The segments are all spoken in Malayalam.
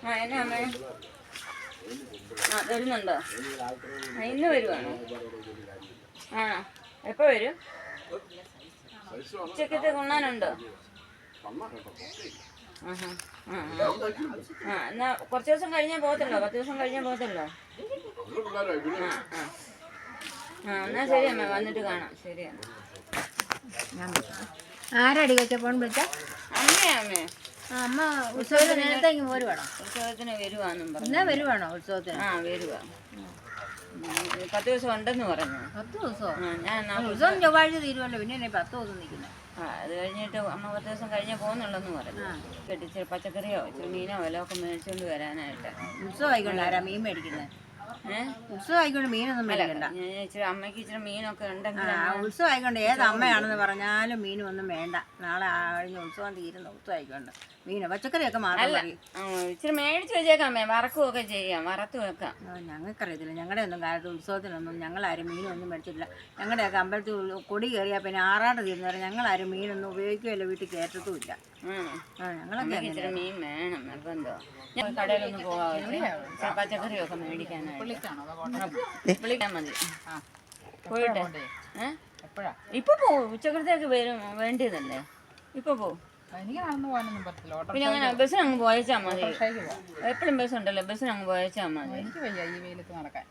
ആ എന്നാ അമ്മേ ആ വരുന്നുണ്ടോ? ഇന്ന് വരുവാണോ? ആണോ? എപ്പോൾ വരും? ഉച്ചക്കത്തെ കൊണ്ണാനുണ്ടോ? ആ എന്നാ കുറച്ച് ദിവസം കഴിഞ്ഞേ പോകത്തല്ലോ, 10 ദിവസം കഴിഞ്ഞേ പോകത്തല്ലോ. എന്നാ ശരി അമ്മ, വന്നിട്ട് കാണാം. ശരിയാണ്. ആരടി വെച്ചപ്പോൾ വിളിച്ച അമ്മയാ അമ്മേ. അമ്മ ഉത്സവത്തിന് നേരത്തേക്ക് വരുവാണോ? ഉത്സവത്തിന് വരുവാന്നും പറഞ്ഞു. എന്നാ വരുവാണോ ഉത്സവത്തിന്? ആ വരുവാ. 10 ദിവസം ഉണ്ടെന്ന് പറഞ്ഞു. 10 ദിവസമോ? ഞാൻ ഉത്സവം ചൊവ്വാഴ്ച തീരുമല്ലോ, പിന്നെ 10 ദിവസം നിൽക്കുന്നത്. അത് കഴിഞ്ഞിട്ട് അമ്മ 10 ദിവസം കഴിഞ്ഞേ പോകുന്നുള്ളെന്ന് പറഞ്ഞു. ഇച്ചിരി പച്ചക്കറിയോ ഇച്ചിരി മീനോ വല്ലതും ഒക്കെ മേടിച്ചുകൊണ്ട് വരാനായിട്ട്. ഉത്സവം ആയിക്കൊണ്ട് ആരാ മീൻ മേടിക്കുന്നത്? ഉത്സവം ആയിക്കൊണ്ട് മീനൊന്നും മേടിക്കണ്ട. ഇച്ചിരി അമ്മയ്ക്ക് ഇച്ചിരി മീനൊക്കെ ഉണ്ടെങ്കിൽ. ഉത്സവം ആയിക്കൊണ്ട് ഏത് അമ്മയാണെന്ന് പറഞ്ഞാലും മീനും ഒന്നും വേണ്ട. നാളെ കഴിഞ്ഞ ഉത്സവം തീരുന്ന ഉത്സവം ആയിക്കൊണ്ട് മീനോ പച്ചക്കറിയൊക്കെ മാത്രം മതി. ഇച്ചിരി മേടിച്ച് വെച്ചേക്കാമേ, വറക്കുകയൊക്കെ ചെയ്യാം, വറുത്ത് വെക്കാം. ഞങ്ങൾക്കറിയത്തില്ല, ഞങ്ങളുടെ ഒന്നും കാലത്ത് ഉത്സവത്തിനൊന്നും ഞങ്ങളാരും മീനൊന്നും മേടിച്ചിട്ടില്ല. ഞങ്ങളുടെയൊക്കെ അമ്പലത്തിൽ കൊടി കയറിയാൽ പിന്നെ ആറാട്ട് തീരുന്നവരെ ഞങ്ങളാരും മീനൊന്നും ഉപയോഗിക്കുകയല്ല, വീട്ടിൽ കയറ്റത്തുമില്ല. ഞങ്ങളൊക്കെ ഇച്ചിരി മീൻ വേണം, നിർബന്ധം. ഞാൻ കടയിലൊന്നും പോകാറില്ല, പച്ചക്കറിയൊക്കെ മേടിക്കാനായിട്ട്. വിളിക്കാൻ മതി. പോയിട്ടെ ഇപ്പൊ പോവും, ഉച്ചക്കലത്തേക്ക് വരും വേണ്ടിയതല്ലേ, ഇപ്പൊ പോവും. എനിക്ക് നടന്നു പോകാനൊന്നും പറ്റില്ല. പിന്നെ അങ്ങനെ ബസ്സിന് അങ്ങ് പോയച്ചാ മതി. എപ്പോഴും ബസ് ഉണ്ടല്ലോ, ബസ്സിന് അങ്ങ് പോയച്ചാ മതി. എനിക്ക് വയ്യ ഈ വെയിലത്ത് നടക്കാൻ.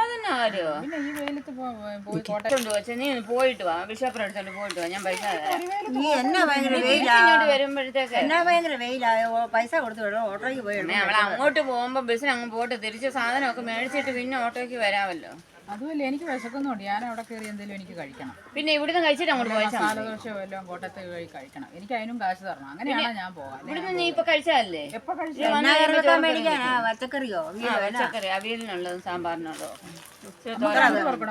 അതന്നെ കാര്യമോ? പിന്നെ ഈ വെയിലത്ത് പോയി കോട്ടയം വെച്ചാൽ നീ പോയിട്ട് വാ, ബിഷപ്പ് എടുത്തോണ്ട് പോയിട്ട് വാ, ഞാൻ പൈസ ഇങ്ങോട്ട് വരുമ്പോഴത്തേക്ക്. എന്നാ ഭയങ്കര വെയിലായോ, പൈസ കൊടുത്തു വിടും, ഓട്ടോയ്ക്ക് പോയി. അവൾ അങ്ങോട്ട് പോകുമ്പോ ബസ്സിന് അങ്ങ് പോയിട്ട് തിരിച്ച് സാധനമൊക്കെ മേടിച്ചിട്ട് പിന്നെ ഓട്ടോയ്ക്ക് വരാമല്ലോ. അതുമല്ല, എനിക്ക് വിശക്കുന്നുണ്ട്. ഞാൻ അവിടെ കയറി എന്തെങ്കിലും എനിക്ക് കഴിക്കണം. പിന്നെ ഇവിടുന്ന് കഴിച്ചിട്ട് അങ്ങോട്ട് പോയാൽ മസാലദോശയോ എല്ലാം കോട്ടയത്ത് കഴിക്കണം. എനിക്ക് അതിനും കാശ് തരണം. അങ്ങനെയാണോ ഞാൻ പോകാൻ? ഇവിടുന്ന് നീ ഇപ്പൊ കഴിച്ചതല്ലേ? എപ്പോ കഴിച്ചു? പച്ചക്കറിയോ പച്ചക്കറി, അവിയലിനുള്ളതും സാമ്പാറിനുള്ളതും.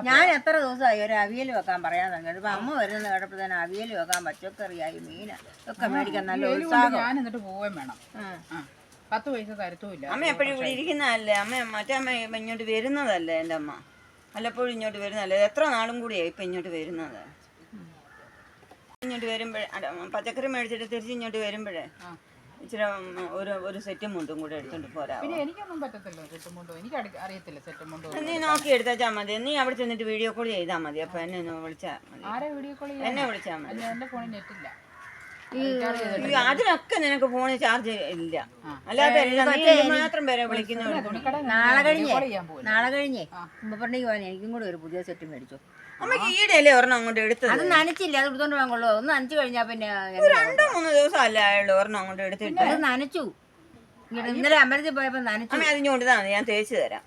ഞാൻ എത്ര ദിവസമായി ഒരു അവിയൽ വെക്കാൻ പറയാൻ തന്നെ. ഇപ്പൊ അമ്മ വരുന്ന കേട്ടപ്പോ തന്നെ അവിയൽ വെക്കാൻ, പച്ചക്കറിയായി, മീന് ഒക്കെ മേടിക്കാൻ നല്ല ഉത്സാഹം. ഞാൻ എന്നിട്ട് പോവുകയും വേണം. 10 പൈസ തരത്തുമില്ല. അമ്മ എപ്പോഴും ഇവിടെ ഇരിക്കുന്നതല്ലേ? മറ്റേ അമ്മ ഇങ്ങോട്ട് വരുന്നതല്ലേ? എൻ്റെ അമ്മ വല്ലപ്പോഴും ഇങ്ങോട്ട് വരുന്നതല്ലേ? എത്ര നാളും കൂടിയായി ഇപ്പം ഇങ്ങോട്ട് വരുന്നത്. ഇങ്ങോട്ട് വരുമ്പോഴേ പച്ചക്കറി മേടിച്ചിട്ട് തിരിച്ച് ഇങ്ങോട്ട് വരുമ്പോഴേ ഇച്ചിരി ഒരു സെറ്റും മുണ്ടും കൂടെ എടുത്തോണ്ട് പോരാ. പിന്നെ എനിക്കൊന്നും പറ്റത്തില്ല സെറ്റും മുണ്ടും. എനിക്ക് അറിയത്തില്ല സെറ്റും മുണ്ടും. നീ നോക്കി എടുത്താൽ മതി. നീ അവിടെ ചെന്നിട്ട് വീഡിയോ കോൾ ചെയ്താൽ മതി. അപ്പൊ എന്നെ ഒന്ന് വിളിച്ചാൽ മതി. ആരെ വീഡിയോ കോൾ? എന്നെ വിളിച്ചാൽ മതി. എന്റെ ഫോണിൽ നെറ്റില്ല. അതിനൊക്കെ നിനക്ക് ഫോണിൽ ചാർജ് ഇല്ല. അല്ലാതെ മാത്രം പേരെ വിളിക്കുന്നു. നാളെ കഴിഞ്ഞേ ഉമ്മപ്പണ്ടിക്ക് പോകാൻ എനിക്കും കൂടെ ഒരു പുതിയ സെറ്റ് മേടിച്ചു. അമ്മക്ക് ഈടെയല്ലേ ഒരെണ്ണം അങ്ങോട്ട് എടുത്തത്? അത് നനച്ചില്ല, അത് എടുത്തോണ്ട് പോകാൻ കൊള്ളു. ഒന്ന് നനച്ചു കഴിഞ്ഞാ പിന്നെ 2-3 ദിവസം അല്ല അയാളുടെ ഒരെണ്ണം അങ്ങോട്ട് എടുത്തിട്ട്. അത് നനച്ചു. ഇന്നലെ അമ്പലത്തിൽ പോയപ്പോ നനച്ചു. അമ്മ അതിഞ്ഞോണ്ട് തന്നെ ഞാൻ തേച്ച് തരാം.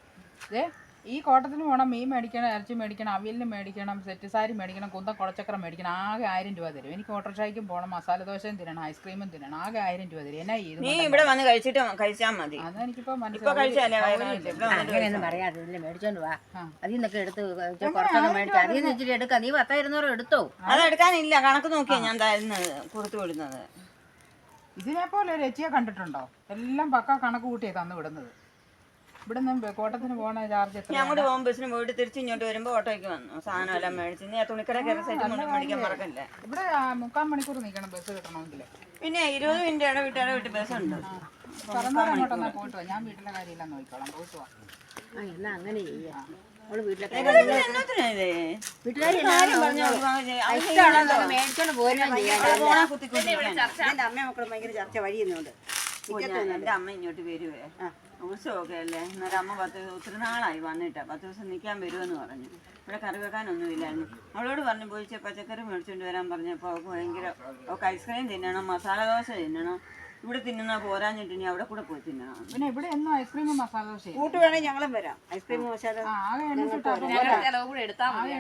ഈ കോട്ടത്തിന് പോകണം, മീൻ മേടിക്കണം, ഇറച്ചി മേടിക്കണം, അവിയലിന് മേടിക്കണം, സെറ്റ് സാരി മേടിക്കണം, കുന്തം കുളച്ചക്രം മേടിക്കണം. ആകെ 1000 രൂപ തരും. എനിക്ക് ഓട്ടോറിക്ഷയ്ക്കും പോകണം, മസാല ദോശയും തിന്നണം, ഐസ്ക്രീമും തിന്നണം. ആകെ 1000 രൂപ തരും. എന്നാ ചെയ്തു? നീ ഇവിടെ വന്ന് കഴിച്ചാൽ മതി. അതെനിക്കിപ്പോ അങ്ങനെയൊന്നും പറയാതെ മേടിച്ചോണ്ട് വാ. അതിൽ നിന്നൊക്കെ എടുത്ത് കുറച്ചൊക്കെ മേടിച്ചു. അതിൽ നിന്ന് ഇച്ചിരി എടുക്കാം. നീ 10,000 എടുത്തോ? അതെടുക്കാനില്ല, കണക്ക് നോക്കിയാ ഞാൻ തരുന്നത്, കൊടുത്തു വിടുന്നത്. ഇതിനെപ്പോലെ ഒരു രച്ചിയെ കണ്ടിട്ടുണ്ടോ? എല്ലാം പക്ക കണക്ക് കൂട്ടിയാണ് തന്നു വിടുന്നത്. ഇവിടെ നിന്ന് കോട്ടത്തിന് പോകണ ചാർജ് എത്ര? ഞാൻ അങ്ങോട്ട് പോകുമ്പോൾ ബസ്സിന് പോയിട്ട് തിരിച്ച് ഇങ്ങോട്ട് വരുമ്പോൾ ഓട്ടോയ്ക്ക് വന്നു സാധനം എല്ലാം മേടിച്ച്. നീ ആ തുണിക്കട കയറി സെറ്റ് കൊണ്ട് മേടിക്കാൻ മറക്കല്ലേ. ഇവിടെ 3/4 മണിക്കൂർ നിൽക്കണം ബസ് കിട്ടണമെങ്കിൽ. പിന്നെ 20 മിനിറ്റ് ഇടവിട്ട് ബസ്സുണ്ട്. അങ്ങോട്ടൊന്നാ പോയിട്ട് വാ. ഞാൻ വീട്ടിലെ കാര്യമെല്ലാം നോക്കിക്കോളാം. പോയിട്ട് വാ. എന്നാ അങ്ങനെ ചെയ്യാം. അവള് വീട്ടിലൊക്കെ മേടിച്ചോണ്ട് പോരുകയും ചെയ്യാം. അമ്മ മക്കളും ഭയങ്കര ചർച്ച വഴിയുന്നുണ്ട്. എൻ്റെ അമ്മ ഇങ്ങോട്ട് വരുവേ, ഉത്സവമൊക്കെ അല്ലേ. എന്നൊരു അമ്മ ഒത്തിരി നാളായി വന്നിട്ടാ 10 ദിവസം നിൽക്കാൻ വരുമെന്ന് പറഞ്ഞു. ഇവിടെ കറി വെക്കാനൊന്നും ഇല്ലായിരുന്നു. അവളോട് പറഞ്ഞു പോയി പച്ചക്കറി മേടിച്ചുകൊണ്ട് വരാൻ പറഞ്ഞപ്പോൾ അവൾക്ക് ഭയങ്കര, അവൾക്ക് ഐസ്ക്രീം തിന്നണം, മസാല ദോശ തിന്നണം. ഇവിടെ തിന്നുന്ന പോരാഞ്ഞിട്ട് ഇനി അവിടെ കൂടെ പോയി തിന്നണം. പിന്നെ ഇവിടെ എന്നും ഐസ്ക്രീമും മസാല ദോശ കൂട്ട് വേണമെങ്കിൽ ഞങ്ങളും വരാം. ഐസ്ക്രീം മസാല ആകെ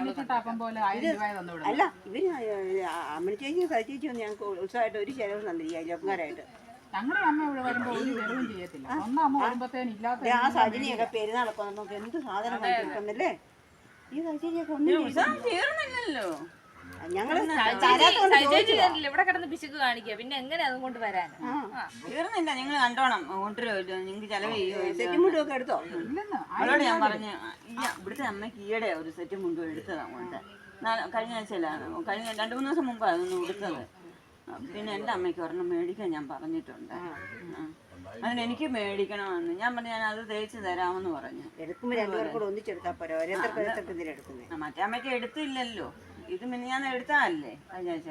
എണ്ണിച്ചിട്ടാപ്പം പോലെ 1000 രൂപ തന്നു. അല്ല, ഇവര് അമ്മച്ചേച്ചിയും സഹിച്ചേച്ചിയും ഞങ്ങൾക്ക് ഉത്സവമായിട്ട് ഒരു ചെലവ് തന്നില്ല അയൽവക്കാരായിട്ട്. ഞങ്ങളുടെ അമ്മ ഇവിടെ വരുമ്പോ ഒരു ചെലവും ചെയ്യത്തില്ല. ഒന്നമ്മ വരുമ്പോഴത്തേനും ഇല്ലാത്ത ആ സജിനിയൊക്കെ പെരുന്നാളൊക്കെ നമുക്ക് എന്ത് സാധനം വാങ്ങിക്കൊണ്ടല്ലേ ഈ സജിനിയൊക്കെ ഒന്നും തീർന്നില്ലല്ലോ. ഞങ്ങള് ഇവിടെ കിടന്ന് പിശുക്ക് കാണിക്കുക. പിന്നെ എങ്ങനെ അതും കൊണ്ട് വരാൻ? തീർന്നില്ല. നിങ്ങൾ കണ്ടോണം, കൊണ്ടുവരുമല്ലോ. നിങ്ങൾക്ക് ചെലവ് ചെയ്യുമോ? സെറ്റും മുണ്ടും ഒക്കെ എടുത്തോ? അവളോട് ഞാൻ പറഞ്ഞു, ഇവിടുത്തെ അമ്മയ്ക്ക് ഈയിടെ ഒരു സെറ്റും മുണ്ടും എടുത്തതാണ് കൊണ്ട്. കഴിഞ്ഞ ആഴ്ചയിലാണ്, കഴിഞ്ഞ 2-3 ദിവസം മുമ്പാണ് അതൊന്നും എടുത്തത്. പിന്നെ എൻ്റെ അമ്മയ്ക്ക് ഒരെണ്ണം മേടിക്കാൻ ഞാൻ പറഞ്ഞിട്ടുണ്ട്. അതിന് എനിക്ക് മേടിക്കണമെന്ന് ഞാൻ പറഞ്ഞു ഞാൻ അത് തേച്ച് തരാമെന്ന് പറഞ്ഞു. എടുക്കുമ്പോൾ രണ്ടുപേർ കൂടെ ഒന്നിച്ചെടുത്താൽ പോരാ, ഓരോരുത്തർക്ക് എന്തിനാ എടുക്കുന്നത്? മറ്റേ അമ്മയ്ക്ക് എടുത്തില്ലല്ലോ, ഇത് പിന്നെ ഞാൻ എടുത്താലേ കഴിഞ്ഞ ആഴ്ച.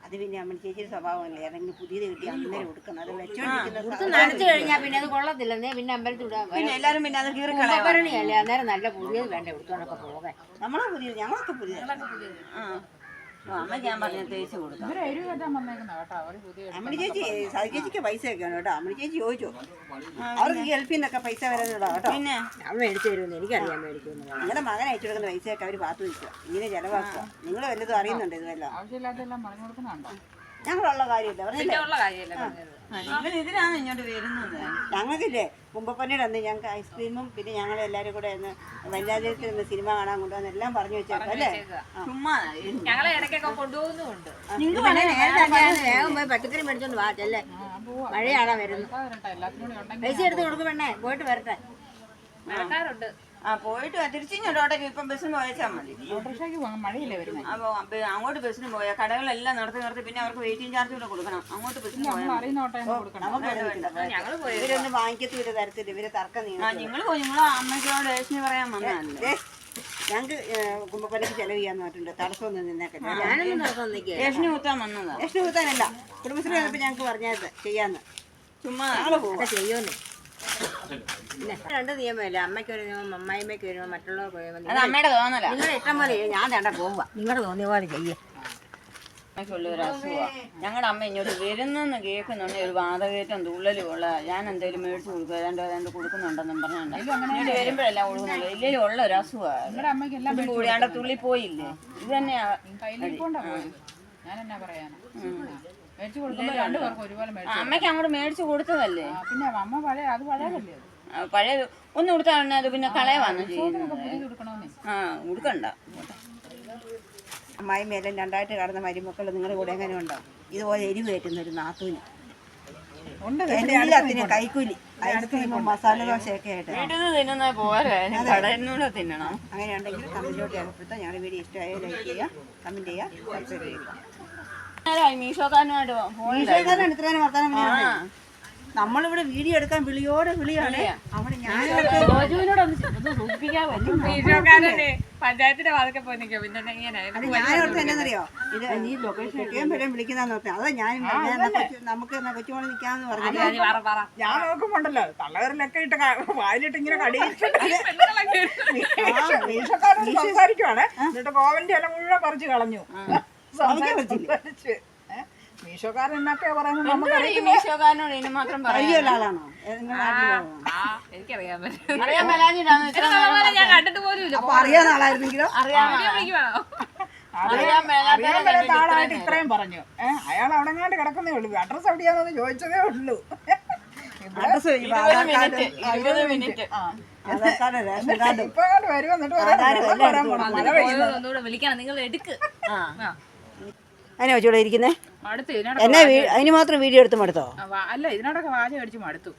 അത് പിന്നെ അമ്മ ചേച്ചിയുടെ സ്വഭാവമല്ലേ, ഏതെങ്കിലും പുതിയത് കിട്ടി അന്നേരം കൊടുക്കണം. അത് വെച്ചോണ്ടിരിക്കുന്ന നനച്ചു കഴിഞ്ഞാൽ പിന്നെ അത് കൊള്ളത്തില്ലെന്നേ, പിന്നെ അമ്പലത്തിൽ വിടാൻ പിന്നെ എല്ലാരും പിന്നെ അത് കീറിക്കളയാ. ഭരണിയല്ലേ അന്നേരം നല്ല പുതിയത് വേണ്ട എടുത്തോണ്ടൊക്കെ പോകാൻ. നമ്മളെ പുതിയത്, ഞങ്ങളൊക്കെ പുതിയത്. അമ്മയ്ക്ക് ഞാൻ പറഞ്ഞ തേച്ച് കൊടുക്കാം. ഇവരെ എരിവ് കയറ്റാൻ വന്നേക്കുന്ന കേട്ടോ, അവർ പുതിയ അമ്മണി ചേച്ചി സതി ചേച്ചിക്ക് പൈസ ഒക്കെയാണ് കേട്ടോ. അമ്മണി ചേച്ചി ചോദിച്ചു അവർക്ക് ഗൾഫിൽ നിന്നൊക്കെ പൈസ വരുന്നുണ്ടോ കേട്ടോ. പിന്നെ അവൻ മേടിച്ചു തരുമെന്ന് എനിക്കറിയാൻ മേടിക്കുമെന്ന്. നിങ്ങളുടെ മകൻ അയച്ചു കൊടുക്കുന്ന പൈസയൊക്കെ അവർ പാത്തു വയ്ക്കുക, ഇങ്ങനെ ചെലവാക്കുക. നിങ്ങൾ വല്ലതും അറിയുന്നുണ്ട് ഇതുവല്ലോ? ആവശ്യമില്ലാത്തെല്ലാം പറഞ്ഞു കൊടുക്കുന്നുണ്ടോ? ഞങ്ങളുള്ള കാര്യമില്ല പറഞ്ഞില്ലേ. ഉള്ള കാര്യമല്ലേ പറഞ്ഞത്. ഇവൻ ഇതിനാണ് ഇങ്ങോട്ട് വരുന്നത്. ഞങ്ങൾക്കില്ലേ കുമ്പപ്പന്നിയുടെ അന്ന് ഞങ്ങൾക്ക് ഐസ്ക്രീമും പിന്നെ ഞങ്ങൾ എല്ലാവരും കൂടെ ഒന്ന് വല്ലാതിരത്തിൽ നിന്ന് സിനിമ കാണാൻ കൊണ്ടുവന്ന് എല്ലാം പറഞ്ഞു വെച്ചേക്കാം അല്ലേ. ചുമ്മാ ഞങ്ങളെ ഇടയ്ക്കൊക്കെ കൊണ്ടുപോകുന്നുമുണ്ട്. വേഗം പോയി പച്ചക്കറി മേടിച്ചോണ്ട് വാ ചെല്ലേ, മഴയാണോ വരുന്നത്. വരട്ടെ, എല്ലാത്തിനും കൂടി ഉണ്ടെങ്കിൽ പൈസ എടുത്ത് കൊടുക്കും വേണേ, പോയിട്ട് വരട്ടെ. മഴക്കാറുണ്ട്. പോയിട്ട് തിരിച്ചിങ്ങോട്ടോട്ടേക്ക് ഇപ്പം ബസ്സിന് പോയച്ചാൽ മതി. ഓട്ടോറിക്ഷയ്ക്ക് പോകാൻ മഴയില്ലേ വരുന്നത്? അപ്പോൾ അങ്ങോട്ട് ബസ്സിന് പോയാൽ കടകളെല്ലാം നിർത്തി പിന്നെ അവർക്ക് വെയിറ്റിംഗ് ചാർജ് കൂടെ കൊടുക്കണം. അങ്ങോട്ട് ബസ്സിന് നമ്മൾ അറിയുന്ന ഓട്ടോ കൊടുക്കണം. ഞങ്ങള് പോയി. ഇവരൊന്നും വാങ്ങിക്കത്തില്ല തരത്തില്ല, ഇവര് തർക്കം നീങ്ങും. നിങ്ങൾ പോയി നിങ്ങൾ അമ്മയ്ക്കോട് രേഷനി പറയാൻ വന്നതല്ലേ. ഞങ്ങൾക്ക് കുമ്പപ്പന്നിക്ക് ചെലവ് ചെയ്യാന്ന് പറഞ്ഞിട്ടുണ്ട്, തടസ്സമൊന്നും നിന്നേക്കല്ല. ഞാനൊന്നും നടക്കാൻ നിൽക്കുക. രേഷനി കുത്താൻ വന്നതാ. ലക്ഷ്മി കൂത്താനല്ല, കുടുംബശ്രീ വന്നപ്പോൾ ഞങ്ങൾക്ക് പറഞ്ഞത് ചെയ്യാന്ന്. ചുമ്മാ ഞങ്ങൾ പോവാം. ചെയ്യുമെന്ന് പിന്നെ രണ്ട് നിയമമല്ലേ, അമ്മയ്ക്ക് ഒരു നിയമം അമ്മായിമ്മയ്ക്ക് ഒരു നിയമം മറ്റുള്ളവർക്ക് ഒരു നിയമം. അത് അമ്മയുടെ തോന്നല. നിങ്ങളുടെ ഇഷ്ടം പോലെ ചെയ്യും, ഞാൻ തേണ്ട പോവുക, നിങ്ങളുടെ തോന്നിയ പോലെ ചെയ്യേ. അമ്മയ്ക്കുള്ള ഒരു അസുഖമാണ്. ഞങ്ങളുടെ അമ്മ ഇങ്ങോട്ട് വരുന്നെന്ന് കേൾക്കുന്നുണ്ട്, ഒരു വാതകേറ്റം തുള്ളലും ഉള്ള. ഞാൻ എന്തെങ്കിലും മേടിച്ച് കൊടുക്കുക, രണ്ട് കൊടുക്കുന്നുണ്ടെന്നും പറഞ്ഞുണ്ട്. ഇങ്ങോട്ട് വരുമ്പോഴെല്ലാം കൊടുക്കുന്നുള്ളൂ. ഇല്ലെങ്കിൽ ഉള്ള ഒരു അസുഖമാണ്. നിങ്ങളുടെ അമ്മയ്ക്ക് എല്ലാം ഇതും കൂടിയാണ്ട് തുള്ളി പോയില്ലേ. ഇത് തന്നെയാ കയ്യിലിരിക്കൊണ്ടാ പോയി. ഞാൻ എന്നാ പറയാനാ, മേടിച്ചു കൊടുക്കുമ്പോൾ രണ്ടുപേർക്കും ഒരുപോലെ മേടിച്ചു. അമ്മയ്ക്ക് അങ്ങോട്ട് മേടിച്ച് കൊടുത്തതല്ലേ. പിന്നെ അമ്മ പഴയ അത് പഴയതല്ലേ, അത് പഴയ ഒന്ന് കൊടുത്താൽ അത് പിന്നെ കളയുവാന്ന് ചെയ്യുന്നത്. പുതിയത് കൊടുക്കണമെന്നേ. കൊടുക്കണ്ട. അമ്മായി മേലും രണ്ടായിട്ട് കടന്ന മരുമക്കൾ നിങ്ങളുടെ കൂടെ എങ്ങനെ ഉണ്ടോ? ഇതുപോലെ എരിവ് കയറ്റുന്ന ഒരു നാത്തൂന് ഉണ്ട്. എല്ലാത്തിനും കൈക്കൂലി, ഐസ്ക്രീമും മസാല ദോശയൊക്കെ ആയിട്ട്. വീട്ടിൽ നിന്ന് തിന്നുന്ന പോരാ, കടയിലൂടെ തിന്നണം. അങ്ങനെയുണ്ടെങ്കിൽ കമന്റിലോട്ട് രേഖപ്പെടുത്താം. ഞങ്ങളുടെ വീഡിയോ ഇഷ്ടമായ ലൈക്ക് ചെയ്യുക, കമന്റ് ചെയ്യുക, സബ്സ്ക്രൈബ് ചെയ്യുക. മീശോക്കാരനുമായിട്ട് ഈശോക്കാരനാണ് ഇത്രയും വർത്തമാനം പറഞ്ഞത്. നമ്മളിവിടെ വീഡിയോ എടുക്കാൻ വിളിയോടെ വിളിയാണ്. അവിടെ വീഡിയോക്കാരനെ പഞ്ചായത്തിന്റെ വാതൊക്കെ പോയി നിൽക്കുക. പിന്നെ ഞാനോർത്ത് എന്നാന്നറിയോ, ഇത് നീ ലൊക്കേഷൻ എത്തിയാൻ വരെ വിളിക്കുന്നതെന്ന് ഓർത്ത്. അതാ ഞാൻ നമുക്ക് കൊച്ചുമോളെ നിൽക്കാന്ന് പറഞ്ഞു. ഞാൻ നോക്കുമ്പോണ്ടല്ലോ തള്ളവരിലൊക്കെ ഇട്ട് വായിലിട്ട് ഇങ്ങനെ സംസാരിക്കുവാണ്. എന്നിട്ട് കോവന്റെ ഇല മുഴുവൻ പറിച്ച് കളഞ്ഞു. മീശോക്കാരൻ എന്നൊക്കെ പറയുന്നത് നമുക്കറിയാം. മീശോക്കാരനോട് ഇനി മാത്രം അറിയുള്ള ആളാണോ? എനിക്കറിയാൻ അറിയാൻ മേലാഞ്ഞിട്ടാണ് ഇത്ര ഞാൻ കണ്ടിട്ട് പോലും ഇല്ല. അപ്പൊ അറിയാവുന്ന ആളായിരുന്നെങ്കിലോ? അറിയാൻ ആളായിട്ട് ഇത്രയും പറഞ്ഞു. അയാൾ അവിടെ എങ്ങാണ്ട് കിടക്കുന്നേ ഉള്ളൂ. അഡ്രസ് എവിടെയാണെന്ന് ചോദിച്ചതേ ഉള്ളൂ. Address $20 minute Aadhaar card, ration card ഇപ്പൊ വരും. എന്നിട്ട് മഴ പെയ്യുന്നു. ഒന്നുകൂടെ വിളിക്കണം, നിങ്ങൾ എടുക്ക്. അതിനെ വെച്ചോടെ ഇരിക്കുന്നേ. മടുത്തു. എന്നെ അതിന് മാത്രം വീഡിയോ എടുത്ത് മടുത്തോ? അല്ല, ഇതിനോടൊക്കെ വാചകം അടിച്ച് മടുത്തു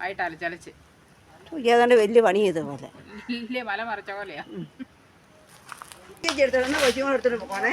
ആയിട്ട് അലച്ചലച്ച്. ഏതാണ്ട് വലിയ പണി ചെയ്ത പോലെ, ഇല്ലേ മല മറിച്ച പോലെയാ. എടുത്തോണ്ട് കൊച്ചുങ്ങൾ എടുത്തോണ്ട് പോണേ.